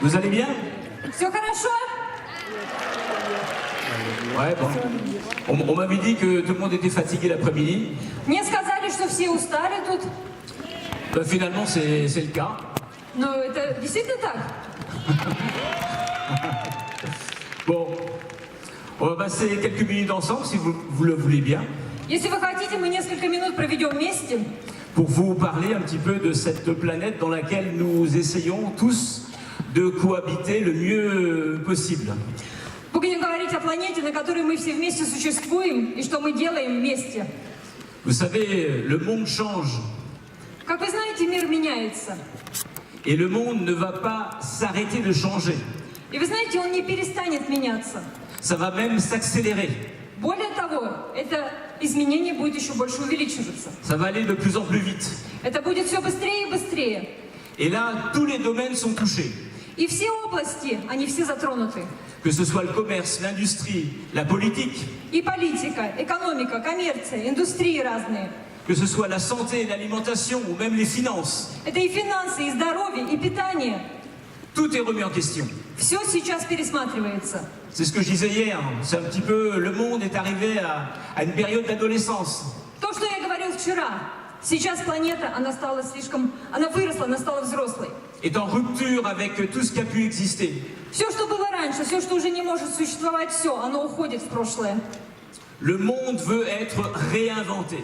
Vous allez bien? Все хорошо? Ouais, bon. On m'avait dit que tout le monde était fatigué l'après-midi. Мне сказали, что все устали тут. Ben, finalement, c'est le cas. Но это действительно так? Bon, on va passer quelques minutes ensemble, si vous le voulez bien, Если вы хотите, мы несколько минут проведем вместе, pour vous parler un petit peu de cette planète dans laquelle nous essayons tous de cohabiter le mieux possible. будем говорить о планете, на которой мы все вместе существуем и что мы делаем вместе. Vous savez, le monde change, Как вы знаете, мир меняется. et le monde ne va pas s'arrêter de changer. И вы знаете, он не перестанет меняться. Ça va même s'accélérer. Более того, это изменение будет еще больше увеличиваться. Ça va aller de plus en plus vite. Это будет все быстрее и быстрее. Et là, tous les domaines sont touchés. И все области, они все затронуты. Que ce soit le commerce, l'industrie, la politique, И политика, экономика, коммерция, индустрии разные. que ce soit la santé, l'alimentation ou même les finances. Это и финансы, и здоровье, и питание. Tout est remis en question. Все сейчас пересматривается. C'est ce que je disais hier. C'est un petit peu, le monde est arrivé à une période d'adolescence. То, что я говорил вчера. Сейчас планета, она выросла, она стала взрослой. Est en rupture avec tout ce qui a pu exister. Все, что было раньше, все, что уже не может существовать, все, оно уходит в прошлое. Le monde veut être réinventé.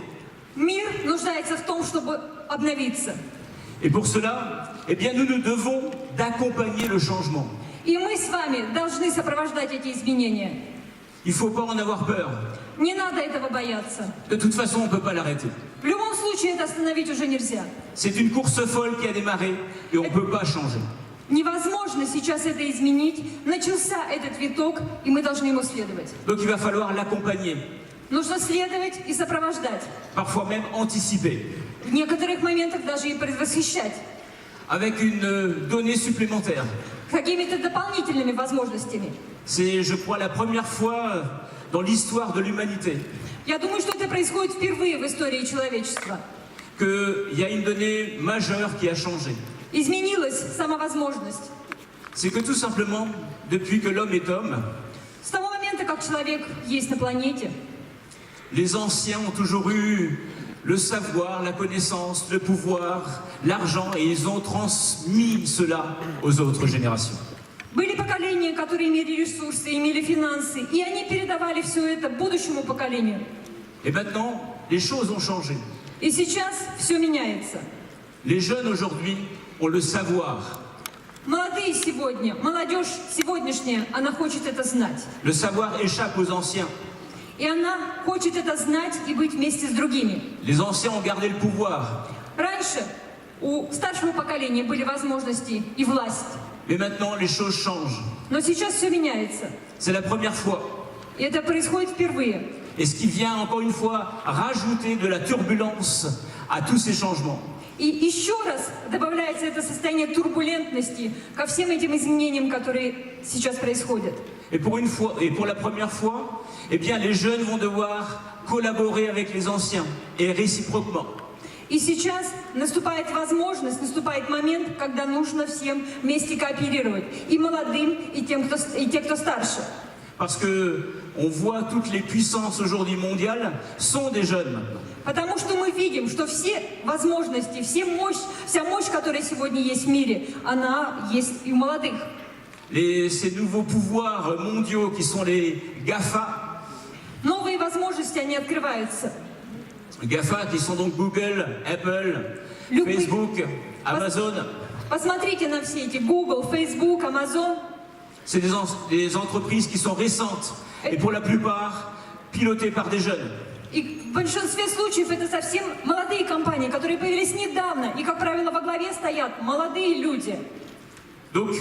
Мир нуждается в том, чтобы обновиться. Et pour cela, eh bien, nous nous devons d'accompagner le changement. И мы с вами должны сопровождать эти изменения. Il ne faut pas en avoir peur. Не надо этого бояться. De toute façon, on ne peut pas l'arrêter. В любом случае это остановить уже нельзя. C'est une course folle qui a démarré et on ne peut pas changer. Невозможно сейчас это изменить. Начался этот виток, и мы должны ему следовать. Donc il va falloir l'accompagner, Нужно следовать и сопровождать. parfois même anticiper, В некоторых моментах даже и предвосхищать. avec une donnée supplémentaire. Какими-то дополнительными возможностями. C'est, je crois, la première fois dans l'histoire de l'humanité Я думаю, что это происходит впервые в истории человечества. qu'il y a une donnée majeure qui a changé. Изменилась сама возможность. C'est que tout simplement, depuis que l'homme est homme, С того момента, как человек есть на планете, les anciens ont toujours eu le savoir, la connaissance, le pouvoir, l'argent, et ils ont transmis cela aux autres générations. были поколения, которые имели ресурсы, имели финансы, и они передавали все это будущему поколению. Et maintenant, les choses ont changé. И сейчас все меняется. Les jeunes aujourd'hui ont le savoir. Молодые сегодня, молодежь сегодняшняя, она хочет это знать. Le savoir échappe aux anciens. И она хочет это знать и быть вместе с другими. Les anciens ont gardé le pouvoir. Раньше у старшего поколения были возможности и власть. Mais maintenant, les choses changent. Но сейчас все меняется. C'est la première fois. И это происходит впервые. Et ce qui vient, encore une fois, rajouter de la turbulence à tous ces changements. И еще раз добавляется это состояние турбулентности ко всем этим изменениям, которые сейчас происходят. Et pour une fois, et pour la première fois, eh bien, les jeunes vont devoir collaborer avec les anciens, et réciproquement. И сейчас наступает возможность, наступает момент, когда нужно всем вместе кооперировать. И молодым, и те, кто старше. Parce que on voit toutes les puissances aujourd'hui mondiales sont des jeunes. Потому что мы видим, что все возможности, вся мощь, которая сегодня есть в мире, она есть и у молодых. Ces nouveaux pouvoirs mondiaux qui sont les GAFA. Новые возможности, они открываются. GAFA qui sont donc Google, Apple, Facebook, Amazon. Посмотрите на все эти Google, Facebook, Amazon. C'est des entreprises qui sont récentes et pour la plupart pilotées par des jeunes. И в большинстве случаев это совсем молодые компании, которые появились недавно. И, как правило, во главе стоят молодые люди. Donc,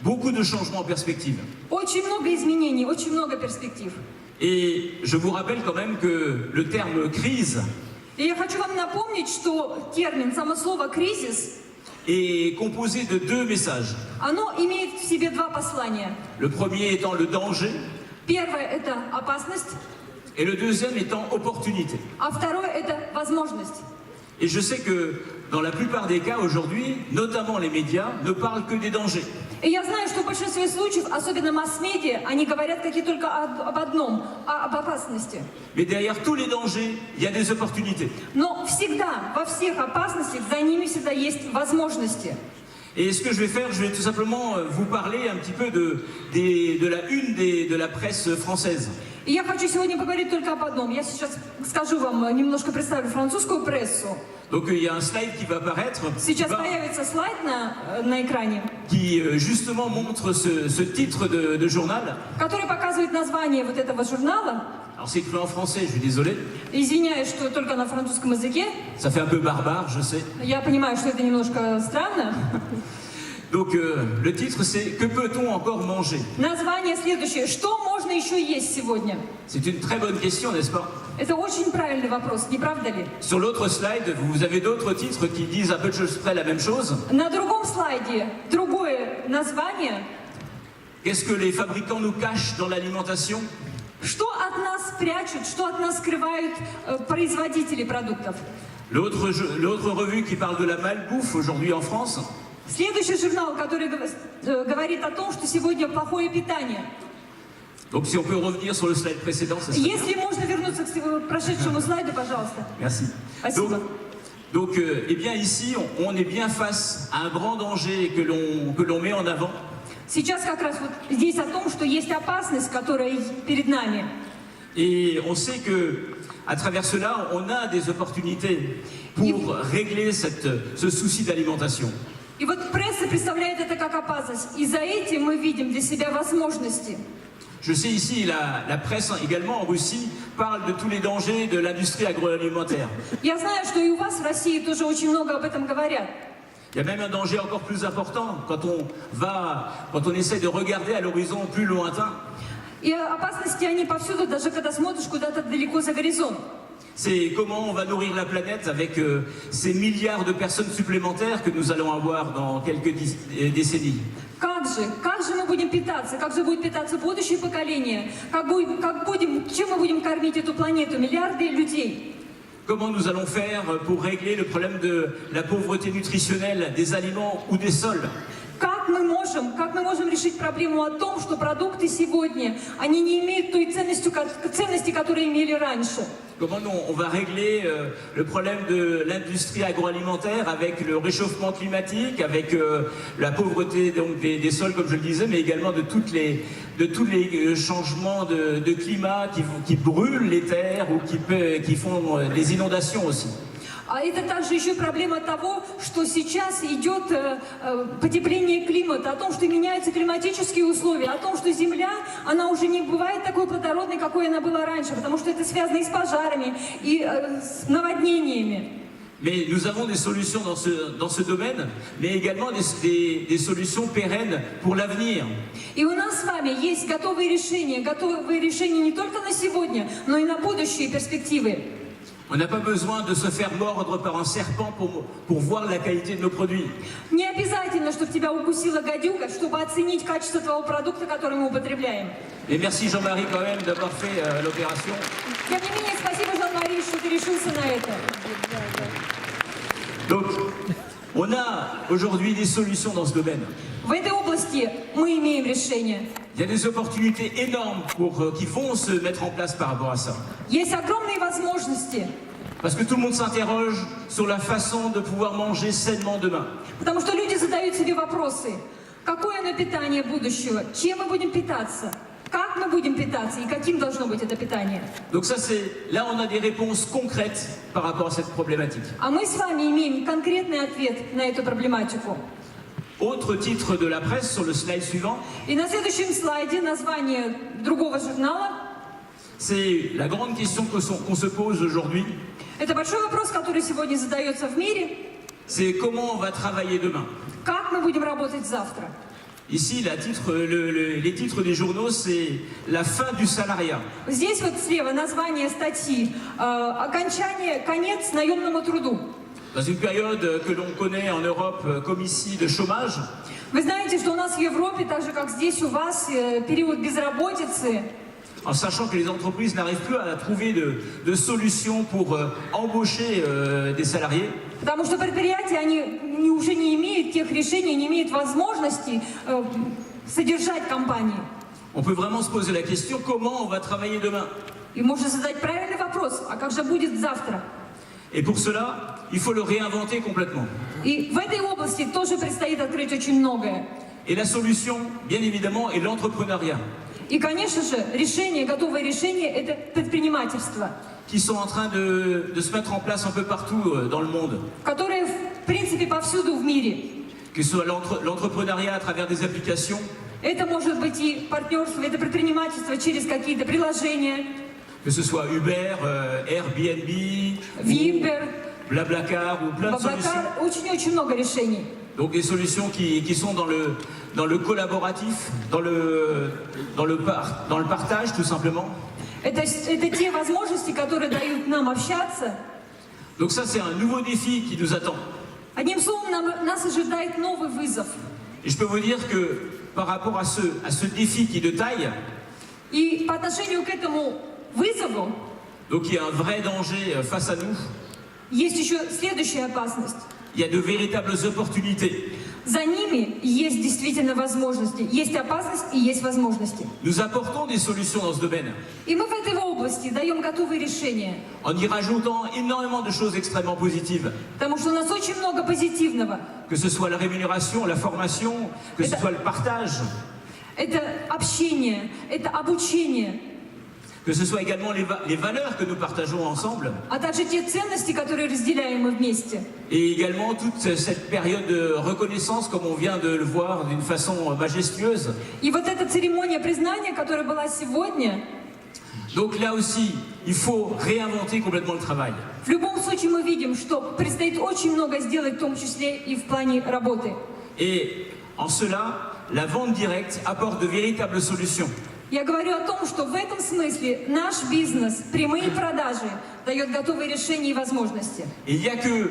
beaucoup de changements en perspective. Очень много изменений, очень много перспектив. Et je vous rappelle quand même que le terme crise И я хочу вам напомнить, что термин, само слово «кризис», est composé de deux messages. оно имеет в себе два послания. Le premier étant le danger Первое – это опасность, et le deuxième étant opportunité. а второе – это возможность. Et je sais que dans la plupart des cas aujourd'hui, notamment les médias, ne parlent que des dangers. И я знаю, что в большинстве случаев, особенно масс-медиа, они говорят только об одном, об опасности. Mais derrière tous les dangers, il y a des opportunités. Но всегда, во всех опасностях, за ними всегда есть возможности. Et ce que je vais faire, je vais tout simplement vous parler un petit peu de la une de la presse française. И я хочу сегодня поговорить только об одном. Я сейчас скажу вам, немножко представлю французскую прессу. Donc il y a un slide qui va apparaître, Сейчас появится слайд на экране, qui justement montre ce titre de journal. который показывает название вот этого журнала. Alors c'est écrit en français, je suis désolé. Извиняюсь, что только на французском языке. Ça fait un peu barbare, je sais. Я понимаю, что это немножко странно. Donc le titre c'est « Que peut-on encore manger ?» Название следующее. Что можно еще есть сегодня? C'est une très bonne question, n'est-ce pas? Это очень правильный вопрос, не правда ли? Sur l'autre slide, vous avez d'autres titres qui disent à peu de choses près la même chose. На другом слайде другое название. Qu'est-ce que les fabricants nous cachent dans l'alimentation? Что от нас прячут, что от нас скрывают производители продуктов? L'autre revue qui parle de la malbouffe aujourd'hui en France. Следующий журнал, который говорит о том, что сегодня плохое питание. Donc si on peut revenir sur le slide précédent, ça serait Если можно вернуться к прошедшему слайду, пожалуйста. Merci. Спасибо. Donc eh bien ici, on est bien face à un grand danger que l'on met en avant. Сейчас как раз вот здесь о том, что есть опасность, которая перед нами. Et on sait que à travers cela, on a des opportunités pour régler ce souci d'alimentation. И вот пресса представляет это как опасность. И за этим мы видим для себя возможности. Je sais ici, la presse également en Russie parle de tous les dangers de l'industrie agroalimentaire. Я знаю, что и у вас в России тоже очень много об этом говорят. Il y a même un danger encore plus important quand on essaie de regarder à l'horizon plus lointain. И опасности, они повсюду, даже когда смотришь куда-то далеко за горизонт. C'est comment on va nourrir la planète avec ces milliards de personnes supplémentaires que nous allons avoir dans quelques décennies. Как же мы будем питаться? Как же будет питаться будущее поколение? Чем мы будем кормить эту планету? Миллиарды людей. Comment nous allons faire pour régler le problème de la pauvreté nutritionnelle des aliments ou des sols? Как мы можем решить проблему о том, что продукты сегодня, они не имеют той ценности, которые имели раньше? Comment on va régler le problème de l'industrie agroalimentaire avec le réchauffement climatique, avec la pauvreté donc, des sols, comme je le disais, mais également de tous les changements de climat qui brûlent les terres ou qui font des inondations aussi. А это также еще проблема того, что сейчас идет потепление климата, о том, что меняются климатические условия, о том, что Земля, она уже не бывает такой плодородной, какой она была раньше, потому что это связано и с пожарами, и с наводнениями. Mais nous avons des solutions dans ce domaine, mais également des solutions pérennes pour l'avenir. И у нас с вами есть готовые решения не только на сегодня, но и на будущие перспективы. On n'a pas besoin de se faire mordre par un serpent pour voir la qualité de nos produits. Не обязательно, чтобы тебя укусила гадюка, чтобы оценить качество того продукта, который мы употребляем. Et merci Jean-Marie quand même d'avoir fait l'opération. Тем не менее, спасибо, Жан-Мари, что ты решился на это. Donc, on a aujourd'hui des solutions dans ce domaine. В этой области мы имеем решение. Il y a des opportunités énormes qui vont se mettre en place par rapport à ça. Есть огромные возможности. Parce que tout le monde s'interroge sur la façon de pouvoir manger sainement demain. Потому что люди задают себе вопросы. Какое оно питание будущего? Чем мы будем питаться? Как мы будем питаться? И каким должно быть это питание? Donc ça là on a des réponses concrètes par rapport à cette problématique. А мы с вами имеем конкретный ответ на эту проблематику. Autre titre de la presse sur le slide suivant. И на следующем слайде название другого журнала. C'est la grande question qu'on se pose aujourd'hui. Это большой вопрос, который сегодня задается в мире. C'est comment on va travailler demain. Как мы будем работать завтра? Ici, les titres des journaux, c'est la fin du salariat. Здесь вот слева название статьи «Конец наемному труду». Dans une période que l'on connaît en Europe comme ici de chômage, Вы знаете, что у нас в Европе, так же как здесь у вас, период безработицы. en sachant que les entreprises n'arrivent plus à trouver de solutions pour embaucher des salariés. Потому что предприятия, они уже не имеют тех решений, не имеют возможности содержать компании. On peut vraiment se poser la question, comment on va travailler demain? И можно задать правильный вопрос, а как же будет завтра? Et pour cela, il faut le réinventer complètement. И в этой области тоже предстоит открыть очень многое. Et la solution, bien évidemment, est l'entrepreneuriat, И, конечно же, решение, готовое решение – это предпринимательство, qui sont en train de se mettre en place un peu partout dans le monde. которое, в принципе, повсюду в мире. Que ce soit l'entrepreneuriat à travers des applications, Это может быть и партнерство, это предпринимательство через какие-то приложения, que ce soit Uber, Airbnb, Вибер, Blablacar ou plein de solutions. Баблакар, очень-очень много решений. Donc des solutions qui sont dans le collaboratif, dans le partage tout simplement. Это те возможности, которые дают нам общаться. Donc ça c'est un nouveau défi qui nous attend. Одним словом, нас ожидает новый вызов. Et je peux vous dire que par rapport à ce défi qui est de taille, И по отношению к этому вызову donc il y a un vrai danger face à nous, есть еще следующая опасность. il y a de véritables opportunités. За ними есть действительно возможности. Есть опасность и есть возможности. Nous apportons des solutions dans ce domaine, И мы в этой области даем готовые решения. en y rajoutant énormément de choses extrêmement positives. Потому что у нас очень много позитивного. Que ce soit la rémunération, la formation, que ce soit le partage, Это общение, это обучение, que ce soit également les valeurs que nous partageons ensemble, а также те ценности, которые разделяем мы вместе. et également toute cette période de reconnaissance, comme on vient de le voir d'une façon majestueuse. И вот эта церемония признания, которая была сегодня, Donc là aussi, il faut réinventer complètement le travail. в любом случае мы видим, что предстоит очень много сделать, в том числе и в плане работы. Et en cela, la vente directe apporte de véritables solutions. Я говорю о том, что в этом смысле наш бизнес, прямые продажи, дает готовые решения и возможности. Et il n'y a que,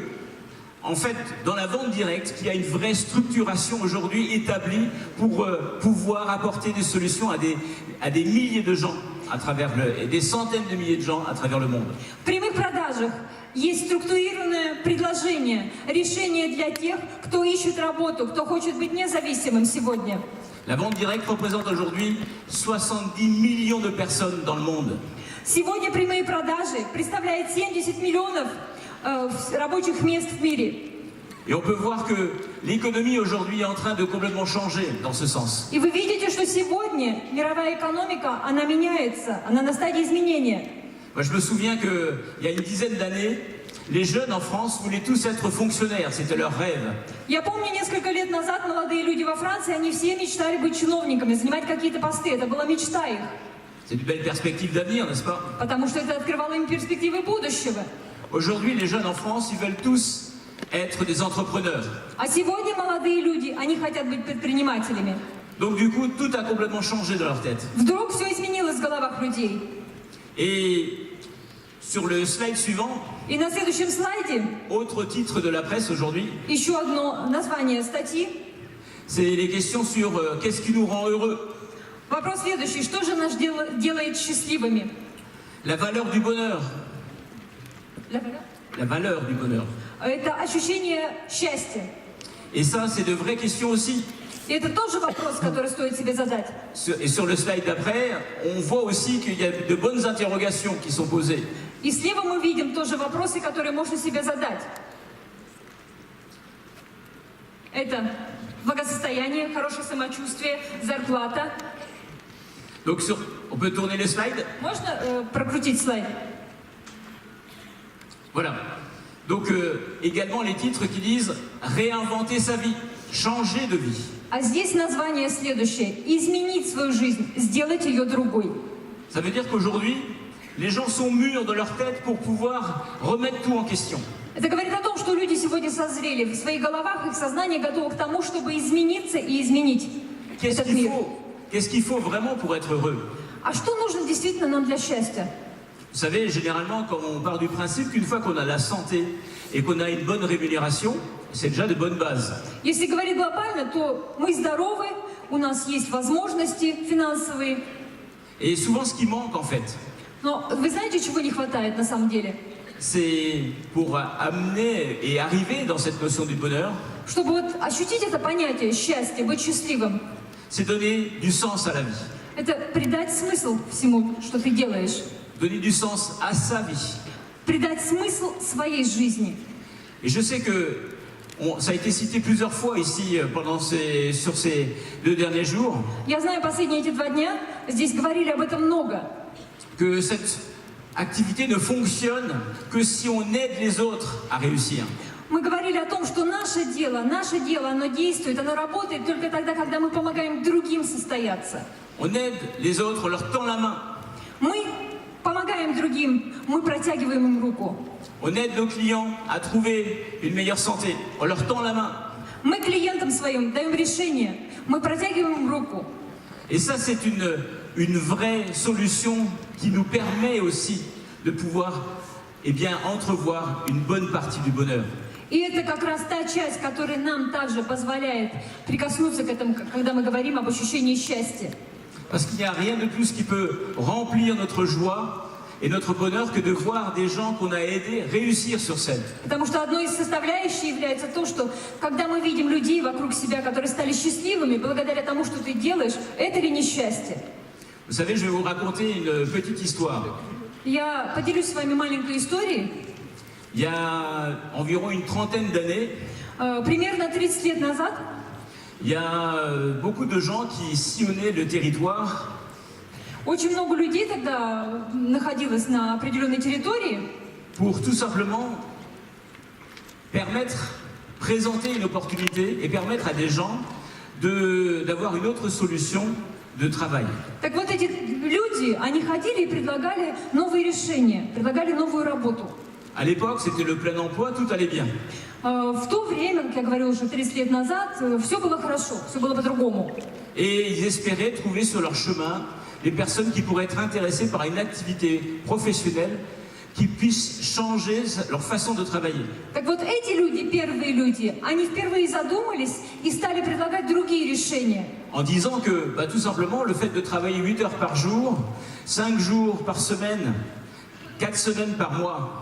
en fait, dans la vente directe, qu'il y a une vraie structuration aujourd'hui établie pour pouvoir apporter des solutions à des milliers de gens à travers et des centaines de milliers de gens à travers le monde. В прямых продажах есть структурированное предложение, решение для тех, кто ищет работу, кто хочет быть независимым сегодня. La vente directe représente aujourd'hui 70 millions de personnes dans le monde. Сегодня прямые продажи представляют 70 миллионов рабочих мест в мире. Et on peut voir que l'économie aujourd'hui est en train de complètement changer dans ce sens. И вы видите, что сегодня мировая экономика, она меняется, она на стадии изменения. Moi, je me souviens qu'il y a une dizaine d'années, les jeunes en France voulaient tous être fonctionnaires, c'était leur rêve. Я помню, несколько лет назад молодые люди во Франции, они все мечтали быть чиновниками, занимать какие-то посты. Это была мечта их. C'est une belle perspective d'avenir, n'est-ce pas? Потому что это открывало им перспективы будущего. Aujourd'hui, les jeunes en France, ils veulent tous être des entrepreneurs. А сегодня молодые люди, они хотят быть предпринимателями. Donc du coup, tout a complètement changé dans leur tête. Вдруг все изменилось в головах людей. Et sur le slide suivant, И на следующем слайде autre titre de la presse aujourd'hui, еще одно название статьи. c'est les questions sur qu'est-ce qui nous rend heureux. Вопрос следующий. Что же нас делает счастливыми? La valeur du bonheur. La valeur du bonheur. Это ощущение счастья. Et ça, c'est de vraies questions aussi. И это тоже вопрос, который стоит себе задать. Et sur le slide d'après, on voit aussi qu'il y a de bonnes interrogations qui sont posées. И слева мы видим тоже вопросы, которые можно себе задать. Это благосостояние, хорошее самочувствие, зарплата. Donc on peut tourner les slides. Можно прокрутить слайд? Voilà. Donc également les titres qui disent réinventer sa vie, changer de vie. А здесь название следующее. Изменить свою жизнь, сделать ее другой. Ça veut dire qu'aujourd'hui, les gens sont mûrs dans leur tête pour pouvoir remettre tout en question. Это говорит о том, что люди сегодня созрели в своих головах, их сознание готово к тому, чтобы измениться и изменить этот мир. Qu'est-ce qu'il faut vraiment pour être heureux? А что нужно действительно нам для счастья? Vous savez, généralement, quand on part du principe qu'une fois qu'on a la santé et qu'on a une bonne rémunération, c'est déjà de bonnes bases. Если говорить глобально, то мы здоровы, у нас есть возможности финансовые. Et souvent, ce qui manque, en fait, Но вы знаете, чего не хватает на самом деле? c'est pour amener et arriver dans cette notion du bonheur, Чтобы вот ощутить это понятие счастья, быть счастливым, c'est donner du sens à la vie, это придать смысл всему, что ты делаешь. donner du sens à sa vie. Придать смысл своей жизни. Et je sais que ça a été cité plusieurs fois ici sur ces 2 derniers jours, Я знаю, последние эти 2 дня здесь говорили об этом много. que cette activité ne fonctionne que si on aide les autres à réussir. Мы говорили о том, что наше дело, оно действует, оно работает только тогда, когда мы помогаем другим состояться. On aide les autres, on leur tend la main. Мы помогаем другим, мы протягиваем им руку. On aide nos clients à trouver une meilleure santé, on leur tend la main. Мы клиентам своим даем решение, мы протягиваем им руку. Et ça, c'est une vraie solution qui nous permet aussi de pouvoir entrevoir une bonne partie du bonheur. И это как раз та часть, которая нам также позволяет прикоснуться к этому, когда мы говорим об ощущении счастья. Parce qu'il n'y a rien de plus qui peut remplir notre joie et notre bonheur que de voir des gens qu'on a aidés réussir sur scène. Потому что одной из составляющих является то, что когда мы видим людей вокруг себя, которые стали счастливыми благодаря тому, что ты делаешь, это ли не счастье? Vous savez, je vais vous raconter une petite histoire. Я поделюсь с вами маленькой историей. Il y a environ une trentaine d'années, Примерно 30 лет назад il y a beaucoup de gens qui sillonnaient le territoire очень много людей тогда находилось на определенной территории, pour tout simplement présenter une opportunité et permettre à des gens d'avoir une autre solution de travail. Так вот эти люди, они ходили и предлагали новые решения, предлагали новую работу. À l'époque, c'était le plein emploi, tout allait bien. В то время, как я говорила уже 30 лет назад, все было хорошо, все было по-другому. Et ils espéraient trouver sur leur chemin des personnes qui pourraient être intéressées par une activité professionnelle qui puisse changer leur façon de travailler. Так вот эти люди, первые люди, они впервые задумались и стали предлагать другие решения. En disant que, tout simplement, le fait de travailler 8 heures par jour, 5 jours par semaine, 4 semaines par mois,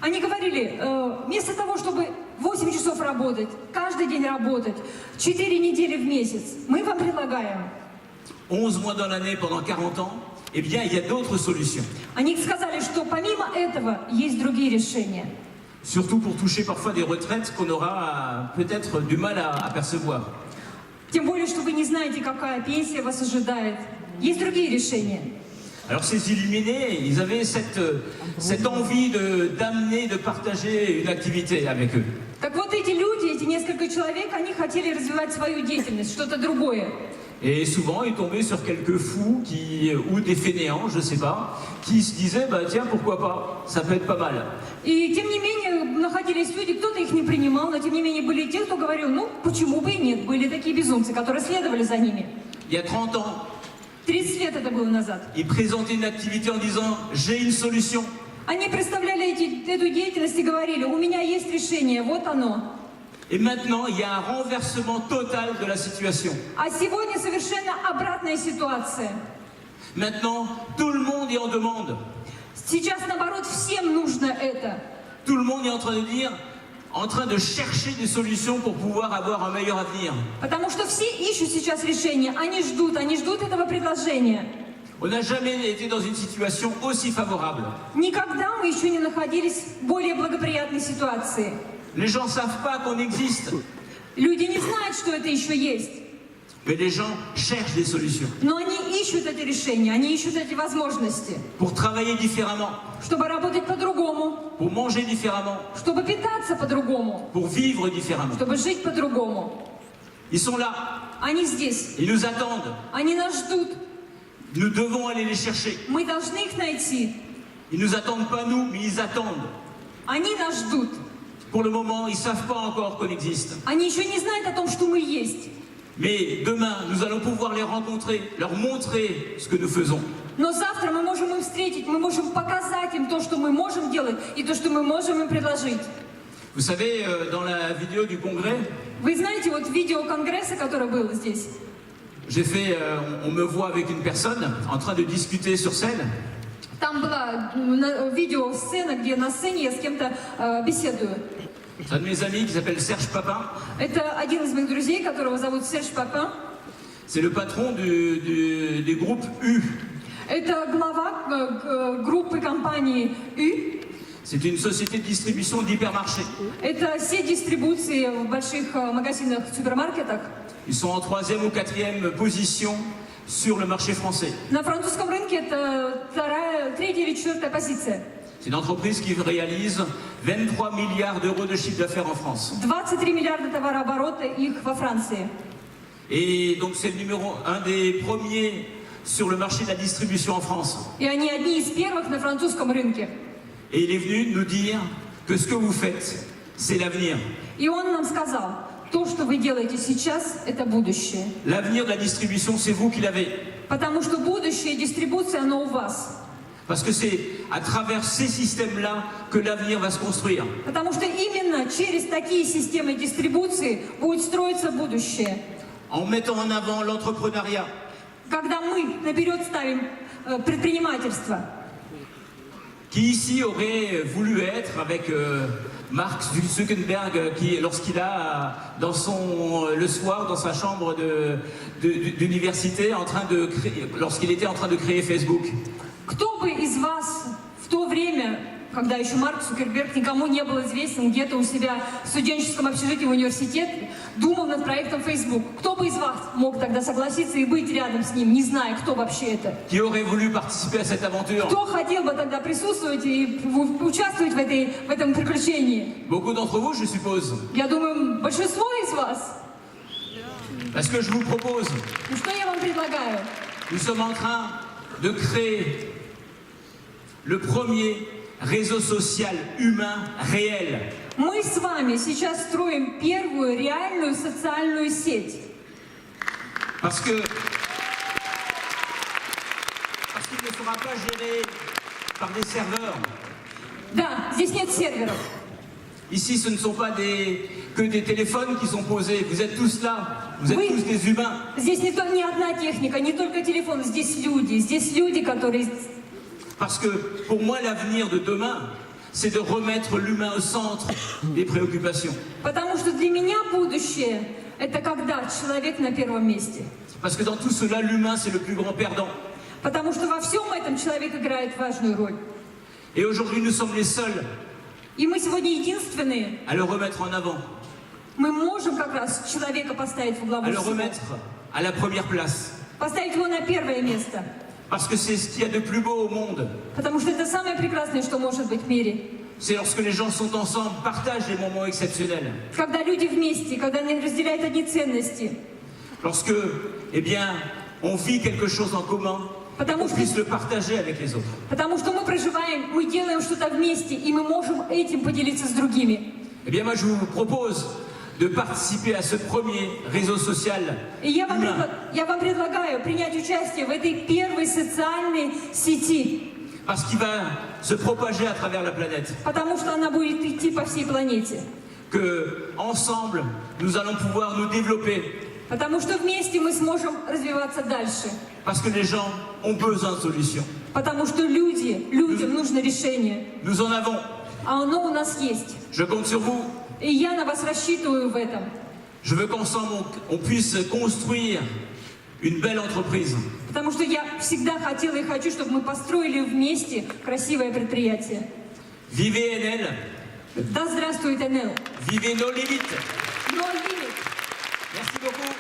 Они говорили, вместо того, чтобы 8 часов работать, каждый день работать, 4 недели в месяц, мы вам предлагаем. 11 mois dans l'année pendant 40 ans, eh bien, il y a d'autres solutions. Они сказали, что помимо этого есть другие решения. Surtout pour toucher parfois des retraites qu'on aura peut-être du mal à percevoir. Тем более, что вы не знаете, какая пенсия вас ожидает. Есть другие решения. Alors ces illuminés, ils avaient cette envie d'amener, de partager une activité avec eux. Так вот эти люди, эти несколько человек, они хотели развивать свою деятельность, что-то другое. Et souvent, ils tombaient sur quelques fous ou des fainéants, je sais pas, qui se disaient, tiens, pourquoi pas, ça peut être pas mal. И тем не менее находились люди, кто-то их не принимал, но тем не менее были те, кто говорил, ну почему бы и нет. Были такие безумцы, которые следовали за ними. Il y a 30 ans, 30 лет это было назад. ils présentaient une activité en disant, j'ai une solution. Они представляли эту деятельность и говорили, у меня есть решение, вот оно. Et maintenant, il y a un renversement total de la situation. А сегодня совершенно обратная ситуация. Maintenant, tout le monde est en demande. Сейчас, наоборот, всем нужно это. Tout le monde est en train de chercher des solutions pour pouvoir avoir un meilleur avenir. Потому что все ищут сейчас решения, они ждут этого предложения. On n'a jamais été dans une situation aussi favorable. Никогда мы еще не находились в более благоприятной ситуации. Les gens ne savent pas qu'on existe, Люди не знают, что это еще есть. mais les gens cherchent des solutions Но они ищут эти решения, они ищут эти возможности, pour travailler différemment, чтобы работать по-другому, pour manger différemment, чтобы питаться по-другому, pour vivre différemment. чтобы жить по-другому. Ils sont là, Они здесь, ils nous attendent. они нас ждут. Nous devons aller les chercher. Мы должны их найти. Ils nous attendent pas nous, mais ils attendent. Они нас ждут. Pour le moment, ils savent pas encore qu'on existe. Они еще не знают о том, что мы есть. Mais demain, nous allons pouvoir les rencontrer, leur montrer ce que nous faisons. Но завтра мы можем их встретить, мы можем показать им то, что мы можем делать, и то, что мы можем им предложить. Vous savez, dans la vidéo du congrès, Вы знаете, вот видео Конгресса, которое было здесь, on me voit avec une personne en train de discuter sur scène. Там была видеосцена, где на сцене я с кем-то беседую. C'est un de mes amis qui s'appelle Serge Papin. Это один из моих друзей, которого зовут Серж Папин. C'est le patron du groupe U. Это глава группы компании U. C'est une société de distribution d'hypermarchés. Это сеть дистрибуции в больших магазинах, супермаркетах. Ils sont en 3e ou 4e position sur le marché français. На французском рынке это третья или четвертая позиция. C'est une entreprise qui réalise 23 milliards d'euros de chiffre d'affaires en France. 23 миллиарда товарооборота их во Франции. Et donc c'est un des premiers sur le marché de la distribution en France. И они одни из первых на французском рынке. Et il est venu nous dire que ce que vous faites, c'est l'avenir. И он нам сказал, то, что вы делаете сейчас, это будущее. L'avenir de la distribution, c'est vous qui l'avez. Потому что будущее дистрибуции, оно у вас. Parce que c'est à travers ces systèmes-là que l'avenir va se construire. Потому что именно через такие системы дистрибуции будет строиться будущее. En mettant en avant l'entrepreneuriat. Когда мы наперед ставим предпринимательство. Qui ici aurait voulu être avec Mark Zuckerberg, qui, lorsqu'il a, le soir, dans sa chambre d'université, lorsqu'il était en train de créer Facebook. Кто бы из вас в то время, когда еще Марк Цукерберг никому не был известен, где-то у себя в студенческом общежитии в университете, думал над проектом Facebook? Кто бы из вас мог тогда согласиться и быть рядом с ним, не зная, кто вообще это? Qui aurait voulu participer à cette aventure? Кто хотел бы тогда присутствовать и участвовать в этом приключении? Beaucoup d'entre vous, je suppose. Я думаю, большинство из вас. Parce que je vous propose. Ну что я вам предлагаю? Nous sommes en train de créer le premier réseau social humain réel. Мы с вами сейчас строим первую реальную социальную сеть. Parce qu'il ne sera pas géré par des serveurs. Да, здесь нет серверов. Ici, ce ne sont pas que des téléphones qui sont posés. Vous êtes tous là. Vous êtes tous des humains. Здесь не одна техника, не только телефон. Здесь люди, которые... Parce que pour moi, l'avenir de demain, c'est de remettre l'humain au centre des préoccupations. Потому что для меня будущее – это когда человек на первом месте. Parce que dans tout cela, l'humain, c'est le plus grand perdant. Потому что во всем этом человек играет важную роль. Et aujourd'hui, nous sommes les seuls И мы сегодня единственные. à le remettre en avant, Мы можем как раз человека поставить в главу à le всего. remettre à la première place. Поставить его на первое место. Parce que c'est ce qu'il y a de plus beau au monde. Потому что это самое прекрасное, что может быть в мире. C'est lorsque les gens sont ensemble, partagent des moments exceptionnels. Когда люди вместе, когда они разделяют одни ценности. Lorsque, eh bien, on vit quelque chose en commun, et qu'on puisse le partager avec les autres. Потому что мы проживаем, мы делаем что-то вместе, и мы можем этим поделиться с другими. Eh bien, moi, je vous propose de participer à ce premier réseau social И я humain. вам предлагаю принять участие в этой первой социальной сети. Parce qu'il va se propager à travers la planète. Потому что она будет идти по всей планете. Que, ensemble, nous allons pouvoir nous développer. Потому что вместе мы сможем развиваться дальше. Parce que les gens ont besoin de solutions. Потому что людям нужно решение. Nous en avons. А оно у нас есть. Je compte sur vous. И я на вас рассчитываю в этом. Je veux qu'ensemble, on puisse construire une belle entreprise. Потому что я всегда хотела и хочу, чтобы мы построили вместе красивое предприятие. Vivez Enel. Да здравствует Enel. Vivez nos limites. No limit. Merci beaucoup.